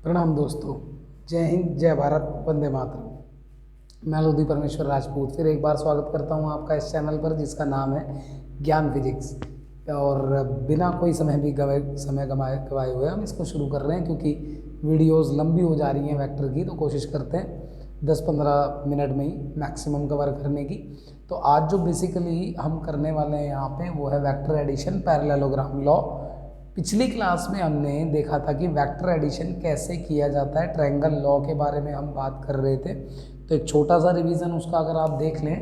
प्रणाम दोस्तों, जय हिंद, जय भारत, वंदे मातरम। मैं लोधी परमेश्वर राजपूत फिर एक बार स्वागत करता हूं आपका इस चैनल पर जिसका नाम है ज्ञान फिजिक्स। और बिना कोई समय गवाए हुए हम इसको शुरू कर रहे हैं, क्योंकि वीडियोस लंबी हो जा रही हैं वेक्टर की, तो कोशिश करते हैं 10-15 मिनट में ही मैक्सिमम कवर करने की। तो आज जो बेसिकली हम करने वाले हैं यहाँ पे वो है वेक्टर एडिशन पैरेललोग्राम लॉ। पिछली क्लास में हमने देखा था कि वेक्टर एडिशन कैसे किया जाता है, ट्रायंगल लॉ के बारे में हम बात कर रहे थे। तो एक छोटा सा रिवीजन उसका अगर आप देख लें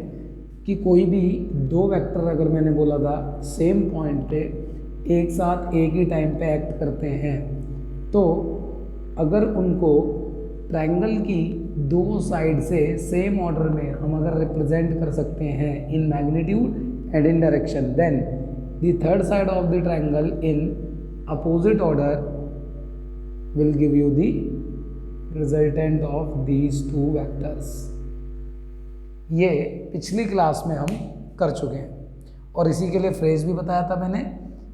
कि कोई भी दो वेक्टर अगर मैंने बोला था सेम पॉइंट पे एक साथ एक ही टाइम पे एक्ट करते हैं, तो अगर उनको ट्रायंगल की दो साइड से सेम ऑर्डर में हम अगर रिप्रेजेंट कर सकते हैं in magnitude and in direction, then the third side of the triangle in opposite order will give you the resultant of these two vectors। ये पिछली क्लास में हम कर चुके हैं और इसी के लिए फ्रेज भी बताया था मैंने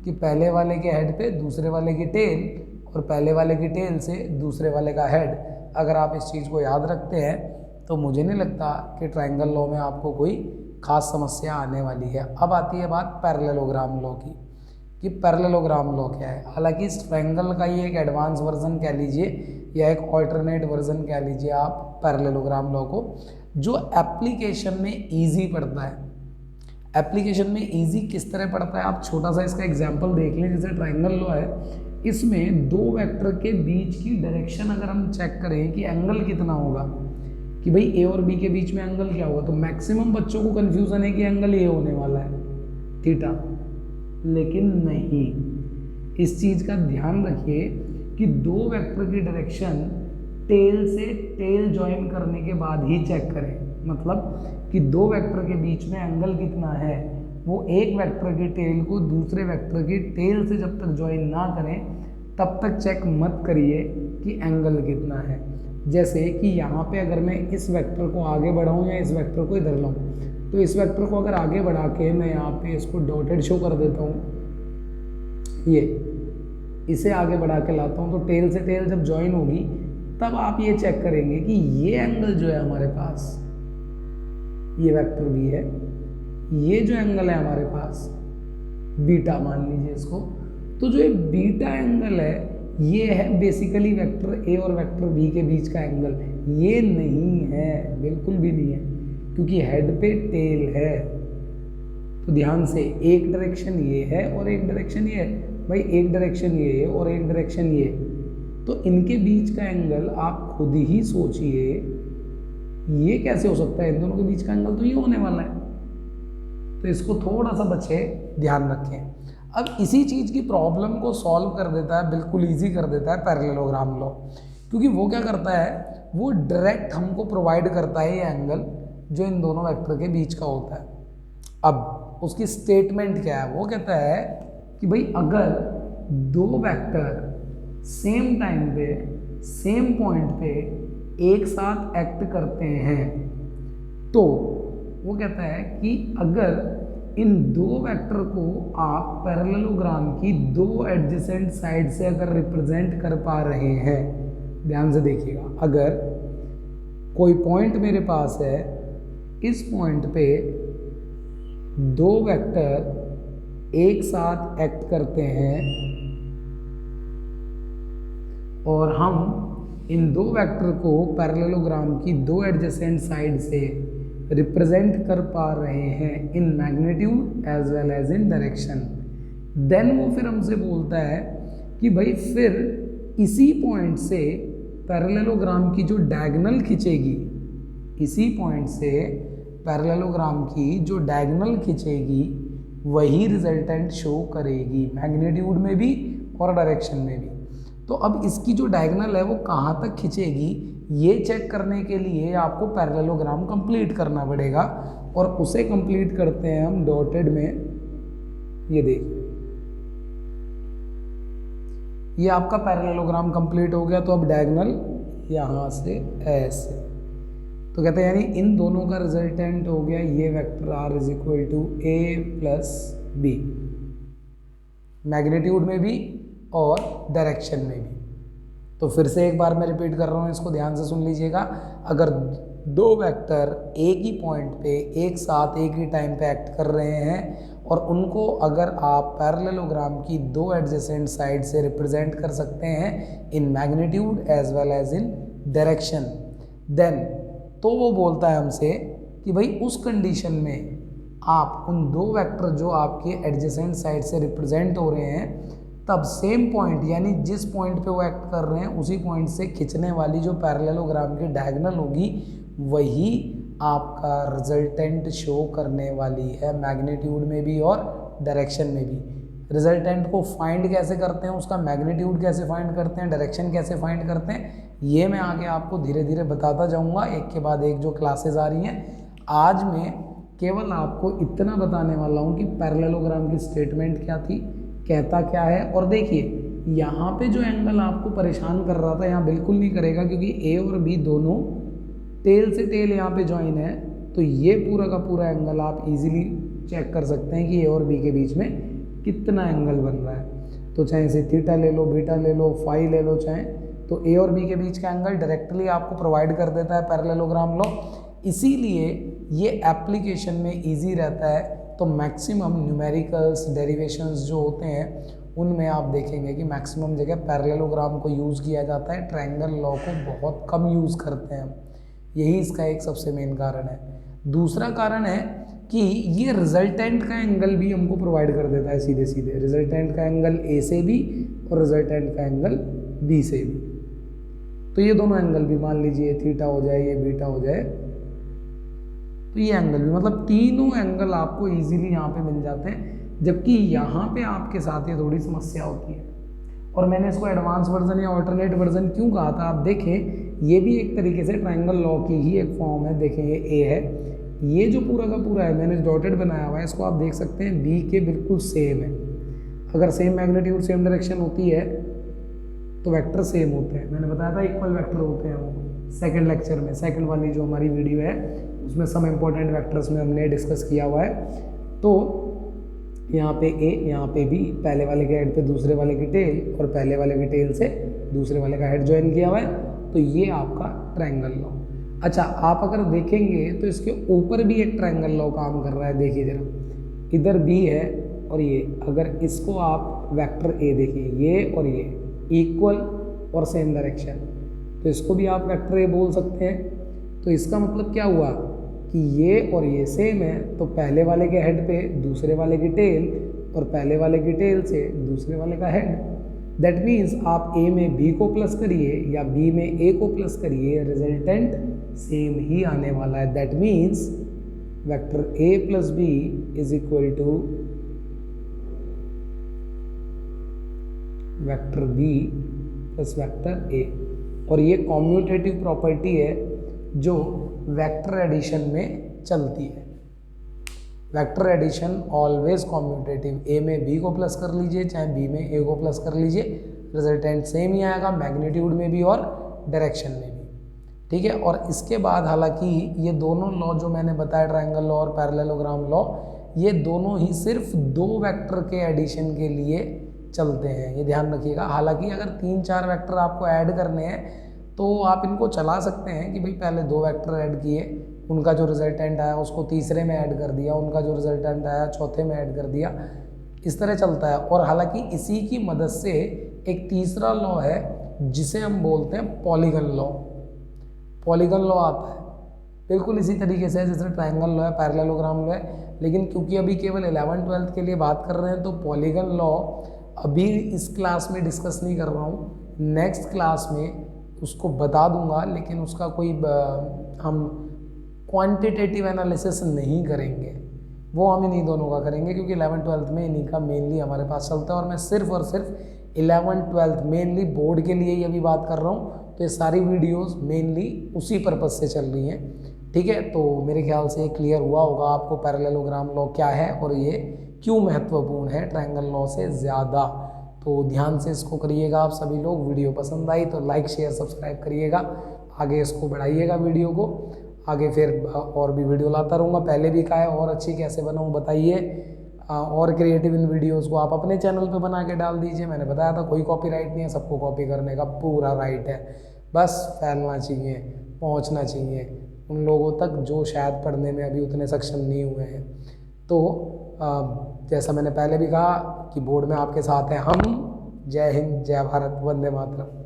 कि पहले वाले के हेड पे दूसरे वाले की टेल और पहले वाले की टेल से दूसरे वाले का हेड। अगर आप इस चीज़ को याद रखते हैं तो मुझे नहीं लगता कि ट्रायंगल लॉ में आपको कोई खास समस्या आने वाली है। अब आती है बात पैरेललोग्राम लॉ की कि पैरेललोग्राम लॉ क्या है। हालांकि इस ट्रायंगल का ये एक एडवांस वर्जन कह लीजिए या एक ऑल्टरनेट वर्जन कह लीजिए आप पैरेललोग्राम लॉ को, जो एप्लीकेशन में इजी पड़ता है। एप्लीकेशन में इजी किस तरह पड़ता है, आप छोटा सा इसका एग्जांपल देख लें। जैसे ट्रायंगल लॉ है, इसमें दो वेक्टर के बीच की डायरेक्शन अगर हम चेक करें कि एंगल कितना होगा, कि भाई ए और बी के बीच में एंगल क्या होगा, तो मैक्सिमम बच्चों को कन्फ्यूजन है कि एंगल ए होने वाला है, थीटा। लेकिन नहीं, इस चीज़ का ध्यान रखिए कि दो वेक्टर की डायरेक्शन टेल से टेल ज्वाइन करने के बाद ही चेक करें। मतलब कि दो वेक्टर के बीच में एंगल कितना है, वो एक वेक्टर की टेल को दूसरे वेक्टर की टेल से जब तक ज्वाइन ना करें तब तक चेक मत करिए कि एंगल कितना है। जैसे कि यहाँ पे अगर मैं इस वेक्टर को आगे बढ़ाऊँ या इस वेक्टर को इधर लाऊँ, तो इस वेक्टर को अगर आगे बढ़ा के मैं यहाँ पे इसको डॉटेड शो कर देता हूँ, ये इसे आगे बढ़ा के लाता हूँ, तो टेल से टेल जब ज्वाइन होगी तब आप ये चेक करेंगे कि ये एंगल जो है हमारे पास, ये वेक्टर भी है, ये जो एंगल है हमारे पास बीटा मान लीजिए इसको, तो जो ये बीटा एंगल है ये है बेसिकली वेक्टर ए और वेक्टर बी के बीच का एंगल। ये नहीं है, बिल्कुल भी नहीं है, क्योंकि हेड पे टेल है। तो ध्यान से, एक डायरेक्शन ये है और एक डायरेक्शन ये है। भाई एक डायरेक्शन ये है और एक डायरेक्शन ये, तो इनके बीच का एंगल आप खुद ही सोचिए, ये कैसे हो सकता है? इन दोनों के बीच का एंगल तो ये होने वाला है। तो इसको थोड़ा सा बच्चे ध्यान रखें। अब इसी चीज़ की प्रॉब्लम को सॉल्व कर देता है, बिल्कुल ईजी कर देता है पैरेललोग्राम लॉ, क्योंकि वो क्या करता है, वो डायरेक्ट हमको प्रोवाइड करता है ये एंगल जो इन दोनों वेक्टर के बीच का होता है। अब उसकी स्टेटमेंट क्या है, वो कहता है कि भाई अगर दो वेक्टर सेम टाइम पे सेम पॉइंट पे एक साथ एक्ट करते हैं, तो वो कहता है कि अगर इन दो वेक्टर को आप पैरेललोग्राम की दो एडजेसेंट साइड से अगर रिप्रेजेंट कर पा रहे हैं, ध्यान से देखिएगा, अगर कोई पॉइंट मेरे पास है, इस पॉइंट पे दो वेक्टर एक साथ एक्ट करते हैं और हम इन दो वेक्टर को पैरेललोग्राम की दो एडजेसेंट साइड से रिप्रेजेंट कर पा रहे हैं in magnitude as well as in direction, then वो फिर हमसे बोलता है कि भाई फिर इसी पॉइंट से पैरेललोग्राम की जो डायगोनल खींचेगी, इसी पॉइंट से पैरेललोग्राम की जो डायगोनल खींचेगी वही रिजल्टेंट शो करेगी, मैग्नीट्यूड में भी और डायरेक्शन में भी। तो अब इसकी जो डायगोनल है वो कहाँ तक खींचेगी, ये चेक करने के लिए आपको पैरेललोग्राम कंप्लीट करना पड़ेगा, और उसे कंप्लीट करते हैं हम डॉटेड में। ये देखिए, ये आपका पैरेललोग्राम कंप्लीट हो गया। तो अब डायगोनल यहाँ से ऐसे, तो कहते हैं यानी इन दोनों का रिजल्टेंट हो गया ये vector r is equal to a plus B, magnitude में भी और डायरेक्शन में भी। तो फिर से एक बार मैं रिपीट कर रहा हूँ, इसको ध्यान से सुन लीजिएगा। अगर दो वेक्टर एक ही पॉइंट पे एक साथ एक ही टाइम पे एक्ट कर रहे हैं और उनको अगर आप पैरेललोग्राम की दो एडजेसेंट साइड से रिप्रेजेंट कर सकते हैं in magnitude as well as in direction, then तो वो बोलता है हमसे कि भाई उस कंडीशन में आप उन दो वेक्टर जो आपके एडजेसेंट साइड से रिप्रेजेंट हो रहे हैं, तब सेम पॉइंट यानी जिस पॉइंट पे वो एक्ट कर रहे हैं उसी पॉइंट से खिंचने वाली जो पैरेललोग्राम की डायगोनल होगी वही आपका रिजल्टेंट शो करने वाली है, मैग्नीट्यूड में भी और डायरेक्शन में भी। रिजल्टेंट को फाइंड कैसे करते हैं, उसका मैग्नीट्यूड कैसे फाइंड करते हैं, डायरेक्शन कैसे फाइंड करते हैं, ये मैं आगे आपको धीरे धीरे बताता जाऊंगा एक के बाद एक जो क्लासेस आ रही हैं। आज मैं केवल आपको इतना बताने वाला हूँ कि पैरेललोग्राम की स्टेटमेंट क्या थी, कहता क्या है। और देखिए यहाँ पे जो एंगल आपको परेशान कर रहा था यहाँ बिल्कुल नहीं करेगा, क्योंकि ए और बी दोनों टेल से टेल यहाँ पे ज्वाइन है, तो ये पूरा का पूरा एंगल आप इजीली चेक कर सकते हैं कि ए और बी के बीच में कितना एंगल बन रहा है। तो चाहे इसे थीटा ले लो, बीटा ले लो, फाई ले लो, चाहे तो ए और बी के बीच का एंगल डायरेक्टली आपको प्रोवाइड कर देता है पैरेललोग्राम लॉ। इसीलिए ये एप्लीकेशन में इजी रहता है। तो मैक्सिमम न्यूमेरिकल्स डेरिवेशंस जो होते हैं उनमें आप देखेंगे कि मैक्सिमम जगह पैरेललोग्राम को यूज़ किया जाता है, ट्रायंगल लॉ को बहुत कम यूज़ करते हैं हम। यही इसका एक सबसे मेन कारण है। दूसरा कारण है कि ये रिजल्टेंट का एंगल भी हमको प्रोवाइड कर देता है सीधे सीधे, रिजल्टेंट का एंगल ए से भी और रिजल्टेंट का एंगल बी से भी। तो ये दोनों एंगल भी मान लीजिए थीटा हो जाए, ये बीटा हो जाए, तो ये एंगल भी, मतलब तीनों एंगल आपको इजीली यहाँ पे मिल जाते हैं। जबकि यहाँ पे आपके साथ ये थोड़ी समस्या होती है, और मैंने इसको एडवांस वर्जन या ऑल्टरनेट वर्जन क्यों कहा था, आप देखें ये भी एक तरीके से ट्रायंगल लॉ की ही एक फॉर्म है। देखें ये ए है, ये जो पूरा का पूरा है मैंने डॉटेड बनाया हुआ है, इसको आप देख सकते हैं बी के बिल्कुल सेम है। अगर सेम मैग्नीट्यूड सेम डायरेक्शन होती है तो वेक्टर सेम होते हैं। मैंने बताया था इक्वल वेक्टर होते हैं वो सेकंड लेक्चर में, सेकंड वाली जो हमारी वीडियो है उसमें सम इम्पोर्टेंट वेक्टर्स में हमने डिस्कस किया हुआ है। तो यहाँ पे ए, यहाँ पे बी, पहले वाले के हेड पे दूसरे वाले की टेल और पहले वाले की टेल से दूसरे वाले का हेड ज्वाइन किया हुआ है, तो ये आपका ट्रायंगल लॉ। अच्छा, आप अगर देखेंगे तो इसके ऊपर भी एक ट्रायंगल लॉ काम कर रहा है। देखिए जरा, इधर बी है और ये, अगर इसको आप वेक्टर ए देखिए, ये और ये इक्वल और सेम डायरेक्शन, तो इसको भी आप वेक्टर ए बोल सकते हैं। तो इसका मतलब क्या हुआ कि ये और ये सेम है, तो पहले वाले के हेड पे दूसरे वाले की टेल और पहले वाले की टेल से दूसरे वाले का हेड। दैट मीन्स आप ए में बी को प्लस करिए या बी में ए को प्लस करिए, रिजल्टेंट सेम ही आने वाला है। That means vector A plus B is equal to vector B plus vector A. और ये कॉम्यूटेटिव प्रॉपर्टी है जो वेक्टर एडिशन में चलती है। वेक्टर एडिशन ऑलवेज कॉम्यूटेटिव, ए में बी को प्लस कर लीजिए चाहे बी में ए को प्लस कर लीजिए, रिजल्टेंट सेम ही आएगा मैग्नीट्यूड में भी और डायरेक्शन में भी। ठीक है, और इसके बाद हालांकि ये दोनों लॉ जो मैंने बताया, ट्रायंगल लॉ और पैरेललोग्राम लॉ, ये दोनों ही सिर्फ दो वेक्टर के एडिशन के लिए चलते हैं, ये ध्यान रखिएगा। हालांकि अगर 3-4 वेक्टर आपको ऐड करने हैं तो आप इनको चला सकते हैं कि भाई पहले 2 वेक्टर ऐड किए, उनका जो रिजल्टेंट आया उसको तीसरे में ऐड कर दिया, उनका जो रिजल्टेंट आया चौथे में ऐड कर दिया, इस तरह चलता है। और हालांकि इसी की मदद से एक तीसरा लॉ है जिसे हम बोलते हैं पॉलीगन लॉ। पॉलीगन लॉ आता है बिल्कुल इसी तरीके से जैसे ट्रायंगल लॉ है, पैरेललोग्राम लॉ है, लेकिन क्योंकि अभी केवल 11th-12th के लिए बात कर रहे हैं तो पॉलीगन लॉ अभी इस क्लास में डिस्कस नहीं कर रहा हूँ, नेक्स्ट क्लास में उसको बता दूंगा, लेकिन उसका कोई हम क्वांटिटेटिव एनालिसिस नहीं करेंगे, वो हम इन्हीं दोनों का करेंगे क्योंकि 11th-12th में इन्हीं का मेनली हमारे पास चलता है। और मैं सिर्फ और सिर्फ 11th-12th मेनली बोर्ड के लिए ही अभी बात कर रहा हूँ, तो ये सारी वीडियोस मेनली उसी पर्पज़ से चल रही हैं। ठीक है, तो मेरे ख्याल से क्लियर हुआ होगा आपको पैरेललोग्राम लॉ क्या है और ये क्यों महत्वपूर्ण है ट्रायंगल लॉ से ज़्यादा। तो ध्यान से इसको करिएगा आप सभी लोग। वीडियो पसंद आई तो लाइक शेयर सब्सक्राइब करिएगा, आगे इसको बढ़ाइएगा वीडियो को, आगे फिर और भी वीडियो लाता रहूँगा। पहले भी कहा है और अच्छी कैसे बनाऊँ बताइए, और क्रिएटिव इन वीडियोस को आप अपने चैनल पे बना के डाल दीजिए। मैंने बताया था कोई कॉपीराइट नहीं है, सबको कॉपी करने का पूरा राइट है, बस फैलना चाहिए, पहुंचना चाहिए उन लोगों तक जो शायद पढ़ने में अभी उतने सक्षम नहीं हुए हैं। तो जैसा मैंने पहले भी कहा कि बोर्ड में आपके साथ हैं हम। जय हिंद, जय भारत, वंदे मातरम।